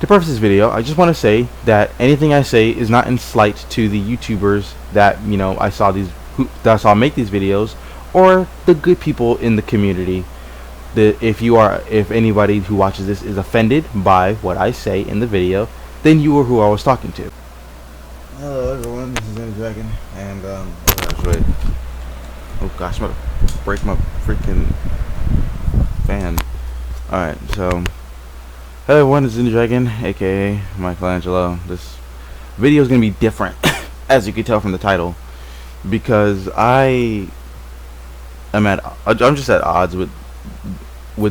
To preface this video, I just want to say that anything I say is not in slight to the YouTubers that I saw make these videos, or the good people in the community. If anybody who watches this is offended by what I say in the video, then you are who I was talking to. Hello everyone, this is Whiney Dragon, and oh gosh, I'm gonna break my freaking fan. Alright, so hello everyone, this is Whiney Dragon, aka Michelangelo. This video is gonna be different, as you can tell from the title, because I'm just at odds with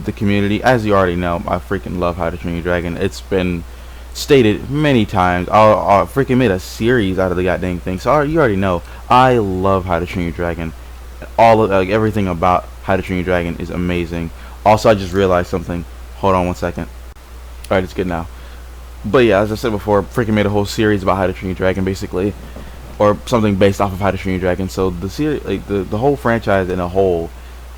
the community. As you already know, I freaking love How to Train Your Dragon. It's been stated many times. I freaking made a series out of the goddamn thing. So you already know I love How to Train Your Dragon. All of everything about How to Train Your Dragon is amazing. Also, I just realized something. Hold on one second. All right, it's good now. But yeah, as I said before, freaking made a whole series about How to Train Your Dragon, basically, or something based off of How to Train Your Dragon. So the series, like the whole franchise in a whole,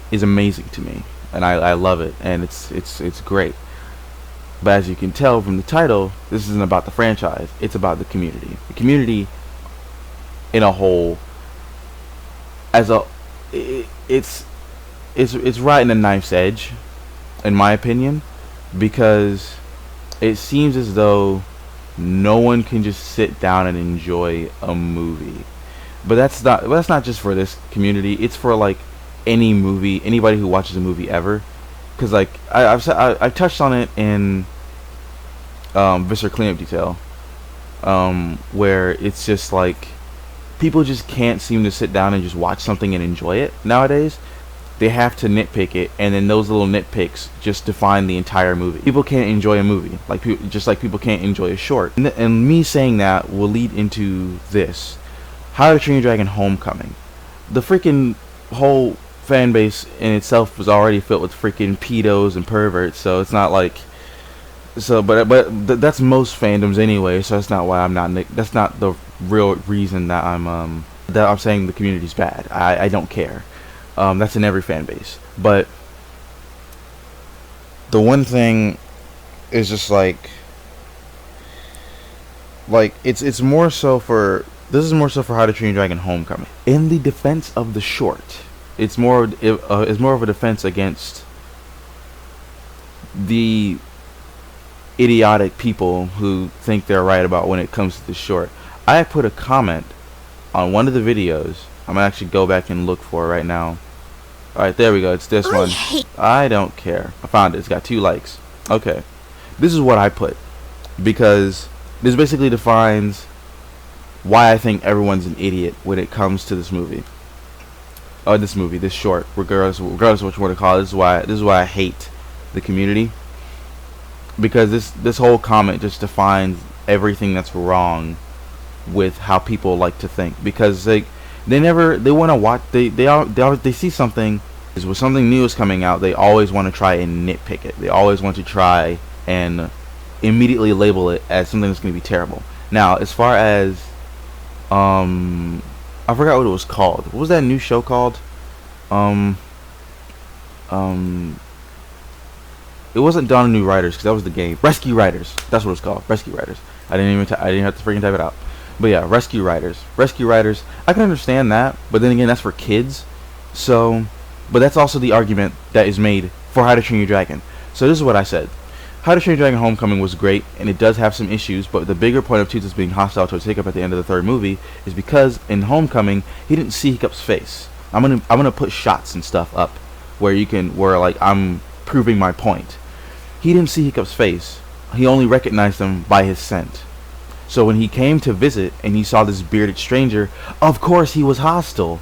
is amazing to me, and I love it, and it's great. But as you can tell from the title, this isn't about the franchise. It's about the community. The community in a whole, it's right in the knife's edge, in my opinion, because it seems as though no one can just sit down and enjoy a movie. But that's not just for this community. It's for like any movie, anybody who watches a movie ever. Because like I've touched on it in Viscer Cleanup Detail, where it's just like people just can't seem to sit down and just watch something and enjoy it nowadays. They have to nitpick it, and then those little nitpicks just define the entire movie. People can't enjoy a movie just like people can't enjoy a short. And me saying that will lead into this: How to Train Your Dragon Homecoming. The freaking whole fan base in itself was already filled with freaking pedos and perverts, so it's not like but that's most fandoms anyway, so that's not why that's not the real reason that I'm saying the community's bad. I don't care. That's in every fan base. But the one thing is just like it's more so for How to Train Your Dragon Homecoming. In the defense of the short, it's more of a defense against the idiotic people who think they're right about when it comes to the short. I put a comment on one of the videos. I'm gonna actually go back and look for it right now. Alright, there we go. It's this one. I don't care. I found it. It's got 2 likes. Okay. This is what I put, because this basically defines why I think everyone's an idiot when it comes to this movie. This short, regardless of what you want to call it. This is why I hate the community, because this whole comment just defines everything that's wrong with how people like to think. Because they want to watch, they see something, is when something new is coming out, they always want to try and nitpick it. They always want to try and immediately label it as something that's going to be terrible. Now, as far as I forgot what it was called. What was that new show called? It wasn't Dawn of New Riders, because that was the game. Rescue Riders. That's what it's called. Rescue Riders. I didn't have to freaking type it out. But yeah, Rescue Riders. Rescue Riders. I can understand that, but then again, that's for kids. So, but that's also the argument that is made for How to Train Your Dragon. So this is what I said. How to Train Your Dragon Homecoming was great, and it does have some issues, but the bigger point of Toothless being hostile towards Hiccup at the end of the 3rd movie is because in Homecoming he didn't see Hiccup's face. I'm gonna put shots and stuff up where I'm proving my point. He didn't see Hiccup's face. He only recognized him by his scent. So when he came to visit and he saw this bearded stranger, of course he was hostile.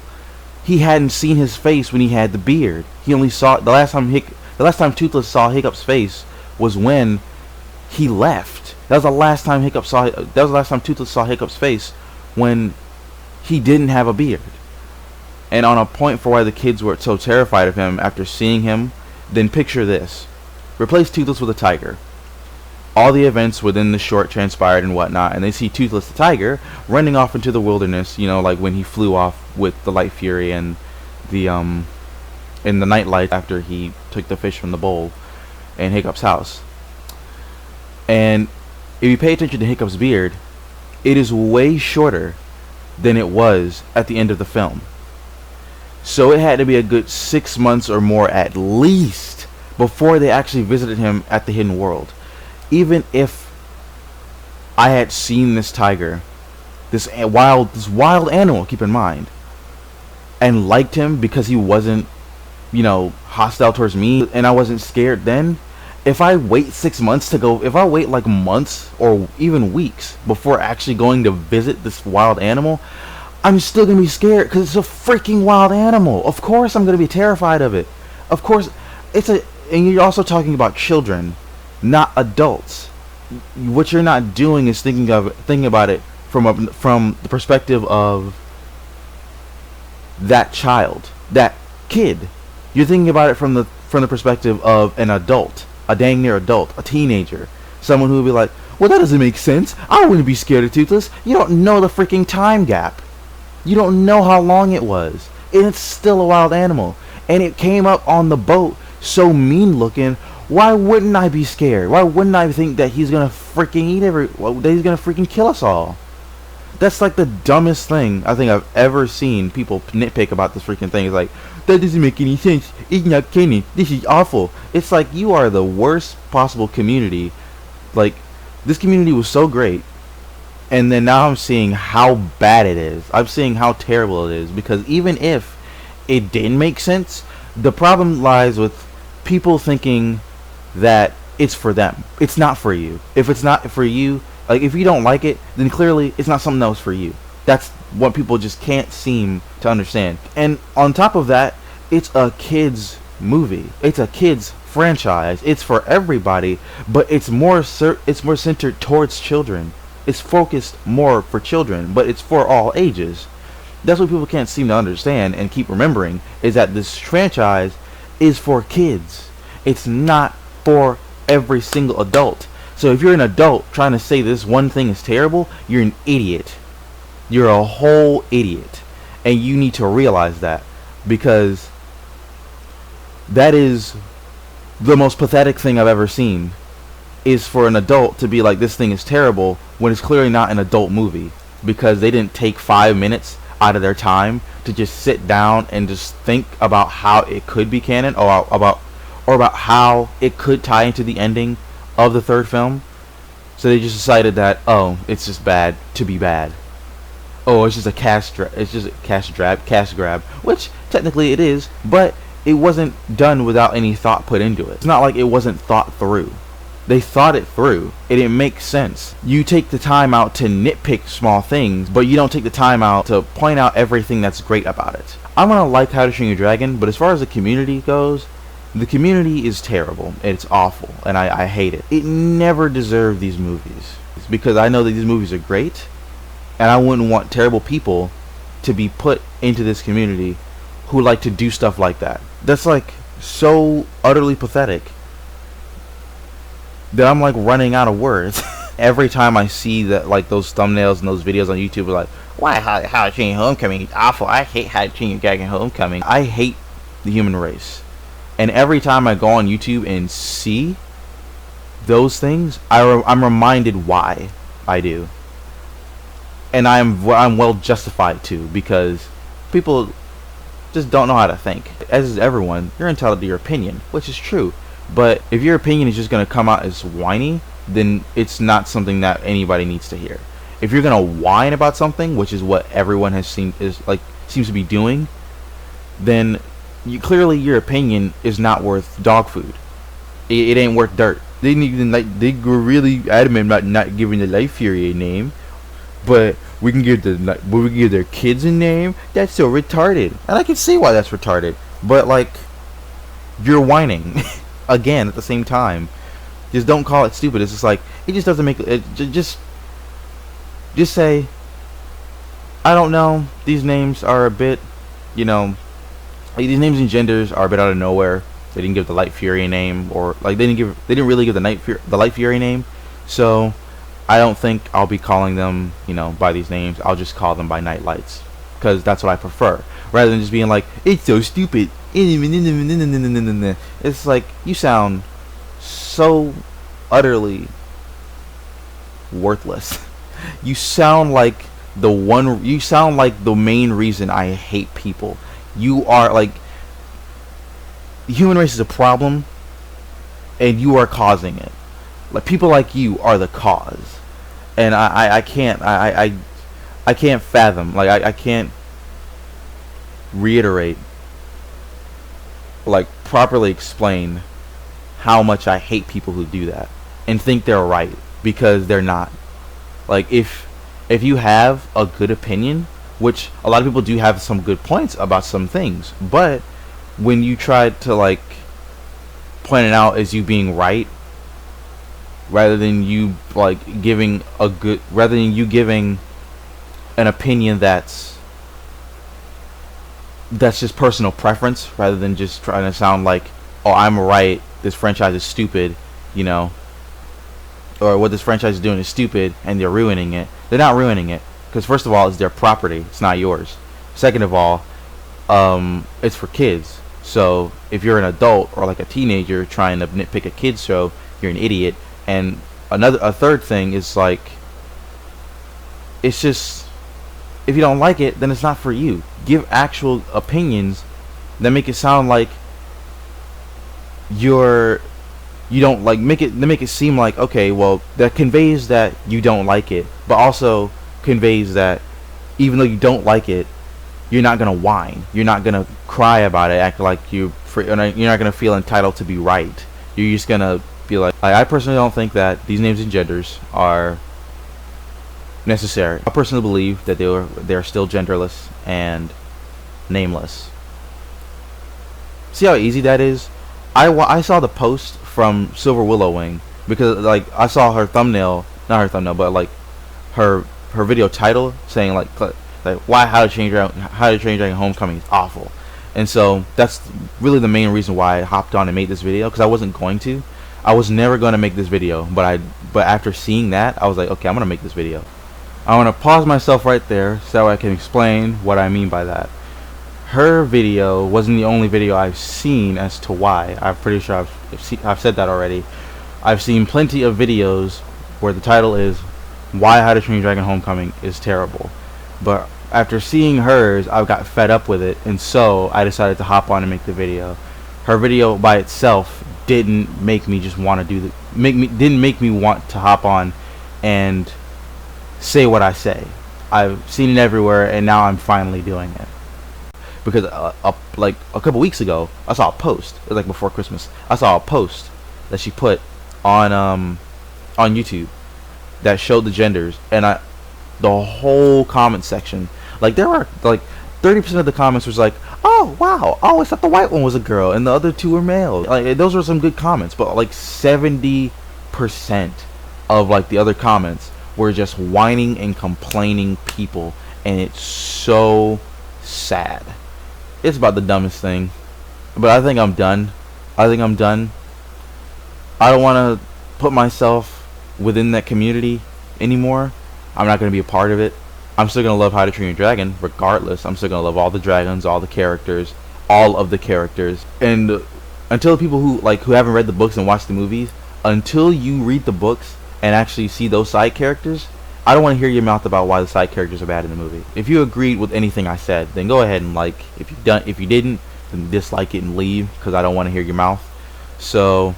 He hadn't seen his face when he had the beard. He only saw the last time Toothless saw Hiccup's face was when he left. That was the last time Toothless saw Hiccup's face, when he didn't have a beard. And on a point for why the kids were so terrified of him after seeing him, then picture this. Replace Toothless with a tiger. All the events within the short transpired and whatnot, and they see Toothless the tiger running off into the wilderness, like when he flew off with the Light Fury and the in the nightlight after he took the fish from the bowl in Hiccup's house. And if you pay attention to Hiccup's beard, it is way shorter than it was at the end of the film. So it had to be a good 6 months or more at least before they actually visited him at the Hidden World. Even if I had seen this tiger, this wild animal, keep in mind, and liked him because he wasn't, hostile towards me, and I wasn't scared then, if I wait 6 months to go, if I wait like months or even weeks before actually going to visit this wild animal, I'm still going to be scared because it's a freaking wild animal. Of course I'm going to be terrified of it. Of course, and you're also talking about children, not adults. What you're not doing is thinking about it from the perspective of that child, that kid. You're thinking about it from the perspective of an adult, a dang near adult, a teenager, someone who would be like, well, that doesn't make sense. I wouldn't be scared of Toothless. You don't know the freaking time gap. You don't know how long it was. And it's still a wild animal. And it came up on the boat so mean looking. Why wouldn't I be scared? Why wouldn't I think that he's gonna freaking that he's gonna freaking kill us all? That's like the dumbest thing I think I've ever seen people nitpick about this freaking thing. It's like, that doesn't make any sense. It's not canon. This is awful. It's like, you are the worst possible community. Like, this community was so great, and then now I'm seeing how bad it is. I'm seeing how terrible it is, because even if it didn't make sense, the problem lies with people thinking that it's for them. It's not for you. If it's not for you, like, if you don't like it, then clearly it's not something that was for you. That's what people just can't seem to understand. And on top of that, it's a kids movie. It's a kids franchise. It's for everybody, but it's more centered towards children. It's focused more for children, but it's for all ages. That's what people can't seem to understand and keep remembering, is that this franchise is for kids. It's not for every single adult. So if you're an adult trying to say this one thing is terrible, you're an idiot. You're a whole idiot. And you need to realize that, because that is the most pathetic thing I've ever seen, is for an adult to be like, this thing is terrible, when it's clearly not an adult movie, because they didn't take 5 minutes out of their time to just sit down and just think about how it could be canon, or about how it could tie into the ending of the third film. So they just decided that, oh, it's just bad to be bad. Oh, it's just a cash grab, which technically it is, but it wasn't done without any thought put into it. It's not like it wasn't thought through. They thought it through. It didn't make sense. You take the time out to nitpick small things, but you don't take the time out to point out everything that's great about it. I'm gonna like How to Train Your Dragon, but as far as the community goes, the community is terrible. It's awful, and I hate it. It never deserved these movies. It's because I know that these movies are great, and I wouldn't want terrible people to be put into this community who like to do stuff like that. That's like so utterly pathetic that I'm like running out of words. Every time I see that, like, those thumbnails and those videos on YouTube are like, why How to Train Your Homecoming is awful. I hate How to Train Your Dragon Homecoming. I hate the human race. And every time I go on YouTube and see those things, I'm reminded why I do. And I'm well justified to, because people just don't know how to think. As is everyone, you're entitled to your opinion, which is true. But if your opinion is just going to come out as whiny, then it's not something that anybody needs to hear. If you're going to whine about something, which is what everyone seems to be doing, then clearly your opinion is not worth dog food. It ain't worth dirt. They were really adamant about not giving the Light Fury a name, but we can give their kids a name. That's so retarded, and I can see why that's retarded. But like, you're whining again at the same time. Just don't call it stupid. It's just like, it just doesn't make it. Just say, I don't know. These names are a bit, these names and genders are a bit out of nowhere. They didn't give the Light Fury a name, or like they didn't really give the Light Fury name. So I don't think I'll be calling them, by these names. I'll just call them by Night Lights, because that's what I prefer, rather than just being like, it's so stupid. It's like, you sound so utterly worthless. You sound like you sound like the main reason I hate people. You are like, the human race is a problem, and you are causing it. Like, people like you are the cause, and I can't fathom, like, I can't reiterate, like, properly explain how much I hate people who do that and think they're right, because they're not. Like, if you have a good opinion, which a lot of people do have some good points about some things, but when you try to, like, point it out as you being right, rather than you, like, giving an opinion that's just personal preference, rather than just trying to sound like, oh, I'm right, this franchise is stupid, you know, or what this franchise is doing is stupid, and they're ruining it. They're not ruining it, because first of all, it's their property, it's not yours. Second of all, it's for kids. So if you're an adult or like a teenager trying to nitpick a kids show, you're an idiot. And a third thing is, like, it's just, if you don't like it, then it's not for you. Give actual opinions that make it sound like you don't like, make it seem like, okay, well, that conveys that you don't like it, but also conveys that even though you don't like it, you're not gonna whine, you're not gonna cry about it, act like you're not gonna feel entitled to be right. You're just gonna be like, I personally don't think that these names and genders are necessary. I personally believe that they're still genderless and nameless. See how easy that is? I saw the post from Silver Willow Wing, because, like, I saw her thumbnail, not her thumbnail, but, like, her video title saying, like why How to Train Dragon Homecoming is awful. And so that's really the main reason why I hopped on and made this video, because I wasn't going to. I was never going to make this video, but after seeing that, I was like, okay, I'm going to make this video. I want to pause myself right there so I can explain what I mean by that. Her video wasn't the only video I've seen as to why. I'm pretty sure I've said that already. I've seen plenty of videos where the title is Why How to Train Dragon Homecoming is Terrible. But after seeing hers, I got fed up with it, and so I decided to hop on and make the video. Her video by itself didn't make me just want to didn't make me want to hop on and say what I say. I've seen it everywhere, and now I'm finally doing it. Because like a couple weeks ago, I saw a post. It was like before Christmas. I saw a post that she put on YouTube that showed the genders, and the whole comment section, like, there were like 30% of the comments was like, oh wow, oh, I thought the white one was a girl and the other two were male. Like, those were some good comments, but like 70% of, like, the other comments were just whining and complaining people, and it's so sad. It's about the dumbest thing. But I think I'm done. I don't want to put myself within that community anymore. I'm not going to be a part of it. I'm still going to love How to Train Your Dragon regardless. I'm still going to love all the dragons, all of the characters. And until people who haven't read the books and watched the movies, until you read the books and actually see those side characters, I don't want to hear your mouth about why the side characters are bad in the movie. If you agreed with anything I said, then go ahead and like. If you didn't, then dislike it and leave, because I don't want to hear your mouth. So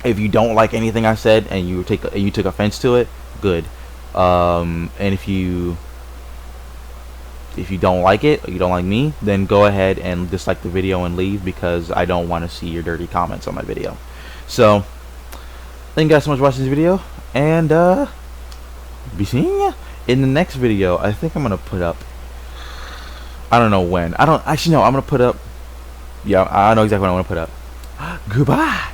if you don't like anything I said and you took offense to it, good. And if you don't like it, or you don't like me, then go ahead and dislike the video and leave, because I don't want to see your dirty comments on my video. So thank you guys so much for watching this video, and be seeing ya in the next video. I think I'm gonna put up, I don't know when. I don't actually know. I'm gonna put up, yeah, I know exactly what I'm gonna put up. Goodbye.